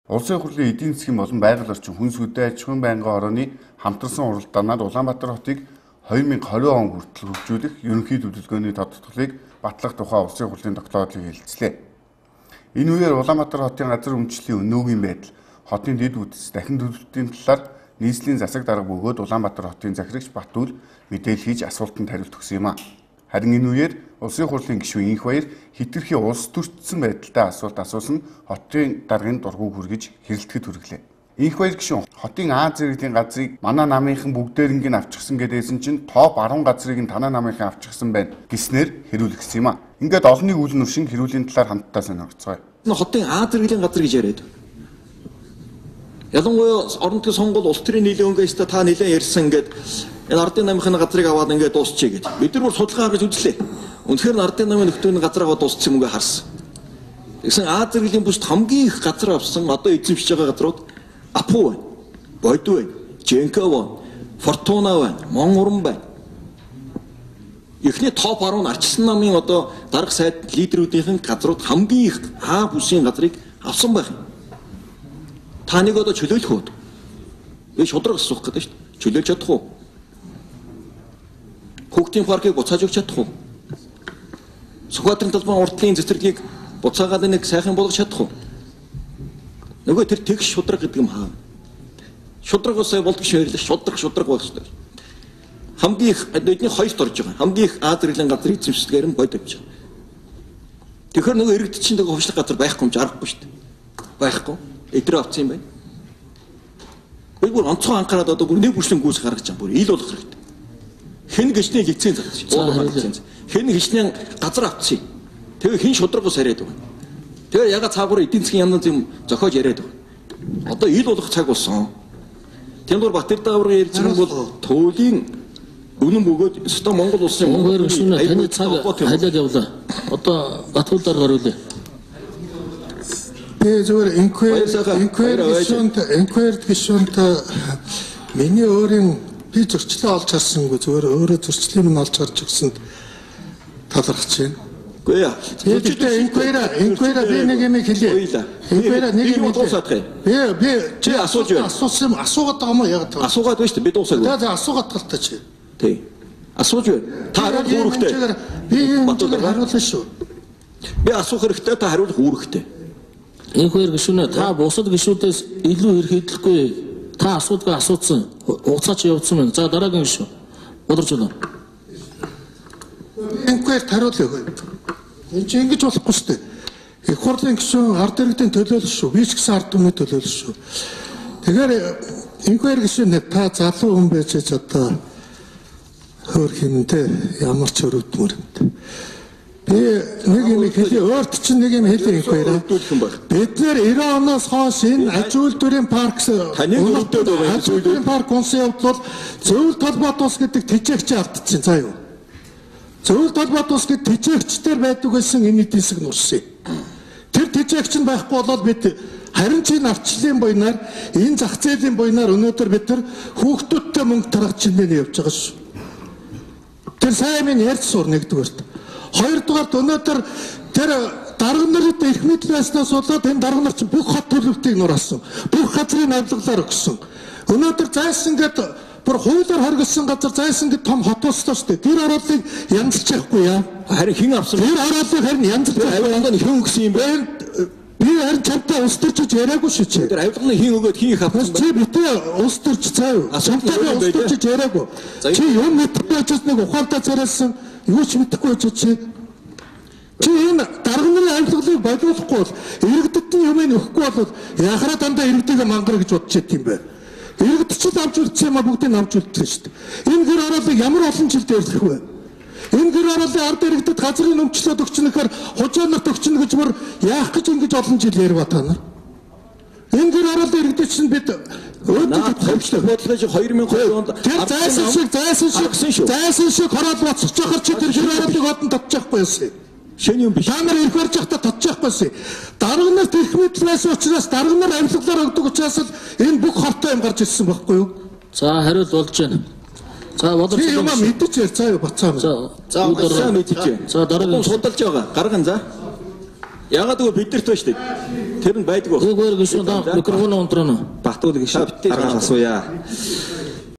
Улсын хурлын эдийн засгийн болон байгаль орчин хүнс хөдөө аж ахуйн байнгын орооны хамтарсан уралдаанаар Улаанбаатар хотыг 2020 он хүртэл хөгжүүлэх ерөнхий төлөвлөгөөний тодтолцоог батлах тухай улсын хурлын тогтоолыг хэлэлцлээ. Энэ үеэр Улаанбаатар хотын газар өмчлөлийн өнөөгийн байдал, хотын дэд үдэс, дахин төлөвлөлтийн талаар нийслэлийн засаг дарга бөгөөд Улаанбаатар хотын захирагч Батүл мэдээлэл хийж асуултанд хариулт өгсөн юм а. Харин энэ үеэр улсын хурлын гишүүн Инх Баяр хэтэрхий улс төрчсөн байдалтай асуулт асуусан хотын даргын дургуг хүргэж хэрэлдэхэд хүргэлээ. Инх Баяр гишүүн хотын А зэрэглэлийн газрыг манай намынхан бүгдээринг нь авчихсан гэдээсэн чинь топ 10 газрыг нь танаа намынхан авчихсан байна гэснээр хэрүүлэгдсэн юм а. Ингээд олонний үйл нүршин хэрүүлийн талаар хамтдаа сонирхцгаая. Хотын А зэрэглэлийн газар гэж яриад. Ялангуяа орон нутгийн сонгуул улс төрийн нийлэн өнгөөс та нэлээд ярьсан ингээд энэ ардын намынхны газрыг аваад ингээд дуусчихъя гэж. Бид нар бүр судалгаа гаргаж үзлээ. Үнэхээр ардын намын нөхдөний газар аваад дуусчихсан мөнгө харсан. Тэгсэн А зэрэглэлийн бүст хамгийн их газар авсан одоо эзэмшиж байгаа газрууд Апу байна, Боду байна, Женков байна, Фортуна байна, Монгорн байна. Эхний топ 10 арчсан намын одоо дарга сайд лидерүүдийн газрууд хамгийн их А бүсийн газрыг авсан байх. Та нэг одоо чөлөөлөх үү? Би шудраг асуух гэдэг шүү дээ. Чөлөөлж чадах уу? Хүүхдийн паркыг буцааж өгч чадах уу? Сүхбаатарын талбайн уртлын цэцэрлэгийг буцаагаад нэг сайхан болгож чадах уу? Нөгөө тэр тэгш шудраг гэдэг юм хаа. Шудрагаас болдгоо ширлээ. Шудраг байх хэрэгтэй. Хамгийн их эдний хоёрт орж байгаа. Хамгийн их А зэрэглэлийн газрыг эзэмшдэг юм бод авч байгаа. Тэгэхээр нөгөө иргэд чинь нөгөө хувьчлах газар байхгүй юм чи аргагүй шүү дээ. Байхгүй. Эдрээ авсан юм байна. Би бүр онцгой анхаарал одоо бүр нэг бүршин гүйс гаргаж байгаа. Бүр ил болох хэрэгтэй. Хэн гişний лиценз авсан. Хэн гişний газар авсан. Тэгээ хэн шудрагаас яриад байгаа. Тэгээ яга цаагуур эдийн засгийн янз юм зохиож яриад байгаа. Одоо ил болох цаг болсон. Тэнгур Батэр дааврын ярьж байгаа бол төвлийн үнэн бөгөөд өстой Монгол улсын Монгол гишүүн таны цаг хайлаад явлаа. Одоо Батуулаар гаруулъя. Би зөвхөн инквайр гишүүнт миний өөрийн би зөрчлөө олж харсангүй зөвхөн өөрөө зөрчлийн минь олж харж өгсөнд талархаж байна. Үгүй яа. Инквайр би нэг юм хэлье. Инквайр нэг юм дуусгах. Би чи асуусан асуугаад байгаа юм яг таа. Асуугаад байна шүү дээ. Би дуусаагүй. За асуугаад талтаа чи. Тий. Асууж байна. Та хариулах үүрэгтэй. Би хариулна шүү. Би асуух хэрэгтэй, та хариулах үүрэгтэй. Инх Баяр гишүүнээ та бусад гишүүдээс илүү хэрхийдлэхгүй та асуудгаа асуусан хугацаа чи явуулсан байна. За дараагийн гишүүн удирж байна. Инквайр хариулъя. Энд чи ингэж болохгүй шүү дээ. Их хурлын гишүүн ард иргэдийн төлөөлөл шүү. Би ч гэсэн ард түмний төлөөлөл шүү. Тэгэхээр инквайр гишүүн та залуу хүн байж одоо хөр хэмнэ ямар ч өрөвдмөр юм. Би нэг юм хэлээ өөрт чинь нэг юм хэлээ инквайр. Бид нэр 90 оноос хойш энэ аж үйлдвэрийн парк аж үйлдвэрийн парк онсын явдал бол зөвлөлт толгойд ус гэдэг тэжээгч автчихсан заа юу. Зөвлөлт толгойд ус гэдэг тэжээгчдэр байдаг байсан энэ эдийн засаг нурсан. Тэр тэжээгч нь байхгүй болоод бид харин ч энэ арчлалын буйнаар энэ зах зээлийн буйнаар өнөөдөр бид нар хүүхдүүдтэй мөнгө тарах чинээр явж байгаа шүү. Тэр сайн минь ярьж сур нэгдүгээрт. Хоёрдугаарт өнөөдөр тэр дарга нарт их мэдлээснээс болоод энэ дарга нар чинь бүх хот төлөвлөлтийг нураасан. Бүх газрын авилгалаар өгсөн. Өнөөдөр зайсан гэдэг бүр хуулиар хоригдсон газар зайсан гэдэг том хот болсоо шүү дээ. Тэр оролыг янзлж яахгүй яа. Харин хэн авсан? Тэр оролыг харин янзлж авилгаанд хэн өгсөн юм бэ? Би харин чамтай ус төрчж яриаггүй шүү чи. Тэр авилгааны хэн өгөөд хэн их авсан бэ? Чи битээ ус төрч цаа юу? Чамтай ус төрчж яриаггүй. Чи юм мэдхгүй очиж нэг ухаалтаа царайлсан. Юу ч мэдэхгүй байж чи. Чи энэ дарга нарын авилгалыг бодлуулахгүй бол иргэдтийн юмыг өгөхгүй бол яхаараа дандаа иргэдийг мангар гэж бодож байт юм бэ. Иргэд ч л авч үлдсэн юм а бүгдийг авч үлдсэн шүү дээ. Энэ гэр ороолыг ямар олон жил дээрлэх вэ? Энэ гэр ороолын ард иргэдэд газрын өмчлөөд өгчнөхээр хужаанарт өгчнө гэж мөр яах гэж ингэж олон жил ярьва та нар. Энэ гэр ороолын иргэдэд чинь бид өөдөж төвчлөх бодлогыг 2002 онд тэр зайсан шиг хороод боцож байхаар чи тэр гэр ороолыг одон татчихгүй байсан. Шин юм биш. Та нар ирэх барьж явахдаа татчихгүйсэн. Дарга нарт их мэдлээс учраас дарга нар авилгалаар өгдөг учраас л энэ бүх хортой юм гарч ирсэн байхгүй юу? За хариулт болж байна. За бодож байна. Юм мэдэж яар цаа юу бацаа. За удаа мэдэж. За дараагийн судалж байгаа. Гарган за. Ягаад гэвэл биднэрт байна шүү дээ. Тэр нь байдгүй. Үгүй гişүн та микрофон онтроо. Батуул гişүн. Аргаас асууя.